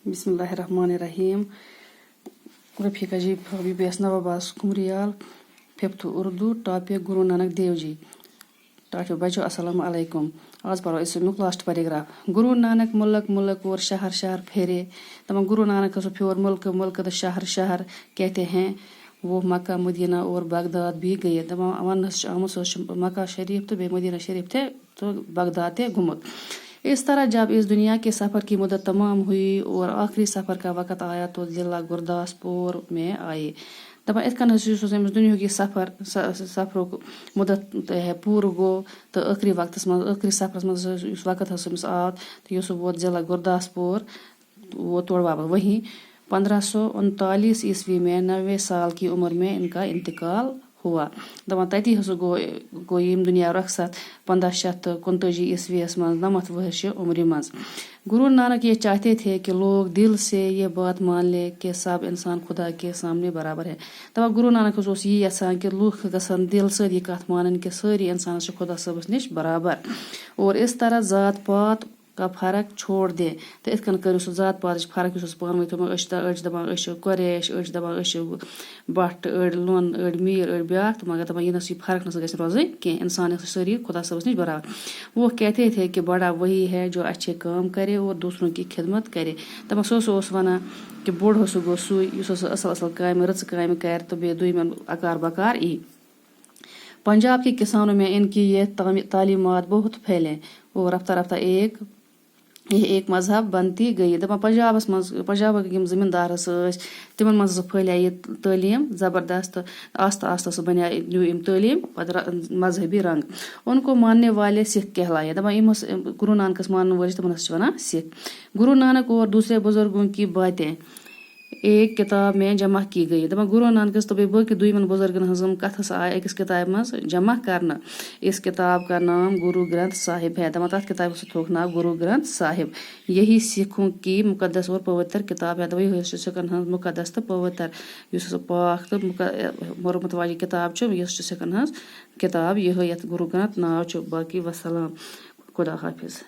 बिस्मिल्लाहिर्रहमानिर्रहीम। रफ़ीका जी BBS नवाबास कुमरियाल। 5th Urdu topic Guru Nanak Dev ji. Topic बच्चों अस्सलाम अलैकुम। आज पढ़ो इस लास्ट पैराग्राफ। गुरु नानक मुल्क मुल्क और शहर शहर फेरे। तमाम गुरु नानक सो फ्योर मुल्क मुल्क तो शहर शहर कहते हैं। वो मक्का मदीना और बगदाद भी गए। तमाम वन मक्का शरीफ तो बे मदीना शरीफ थे तो बगदाद थे घुमुत। इस तरह जब इस दुनिया के सफ़र की मुद्दत तमाम हुई और आखिरी सफ़र का वक़्त आया तो ज़िला गुरदासपुर में आए। दपान इत दुनिया की सफ़र मुद्दत है पूर गो तो आखिरी वक्तस मज आखिरी सफ़रस मज वक़्त आव तो वोत ज़िला गुरदासपुर वो तोड़ वापस। वहीं 1539 ईस्वी में 90 साल की उम्र में इनका इंतकाल हुआ। दपान तती गो यम दुनिया रखसत 1539 ईस्वीस मज 90 वर्ष उम्र मज। गुरु नानक ये चाहते थे कि लोग दिल से ये बात मान ले कि सब इंसान खुदा के सामने बराबर है। दपान गुरु नानक ये यसान कि लूख गसन दिल से ये कथ मानन कि सारी इंसान खुदा सबस निश बराबर और इस तरह जात पात का फ़र्क छोड़ दे। तो इत करो सह जात पात फ़र्क पान अड़ दपान कुरैश अड़ दपान बट अड़ लोन अड़ मीर अड़ ब्या तो मगर दपान यह फ़र्क नस गई रोज कह इंसान सारी खुदा सबस निश बराबर। वो कहते थे कि बड़ा वही है जो अच्छे काम करे और दूसरों की खिदमत करे। दपान सह वनान कि बोड़ गो सुई असल असल काम रच काम कर तो बे दुयमन अकार बकार ई। पंजाब के किसानों में इनकी ये तालीमात बहुत फैले और रफ्ता रफ्ता एक मजहब बनती गई। दपान पंजाब जमींदार तिमन मज फैलिया ये तालीम ज़बरदस्त। आस्ता आस्ता सह बनिया न्यू तालीम मजहबी रंग। उनको मानने वाले सिख कहलाए। दपान गुरु नानकस मानने वाले तमन वनान सिख। गुरु नानक और दूसरे बुजुर्गों की बातें एक किताब में जमा की गई। दपान गुरु नानकस तो बाकी दुयमन बुजुर्गन हजम कथस आय अकिस किताब मज जमा करना। इस किताब का नाम गुरु ग्रंथ साहिब है। दपान तथ किताब थोक नाम गुरु ग्रंथ साहिब। यही सिखों की मुकद्दस और पवित्र किताब है। वही सिखन हज मुकद्दस तो पवित्र पाक तो मुरमत वाली किताब सिखन हज किताब यह गुरु ग्रंथ नाव बाकी वसलाम खुदा हाफिज।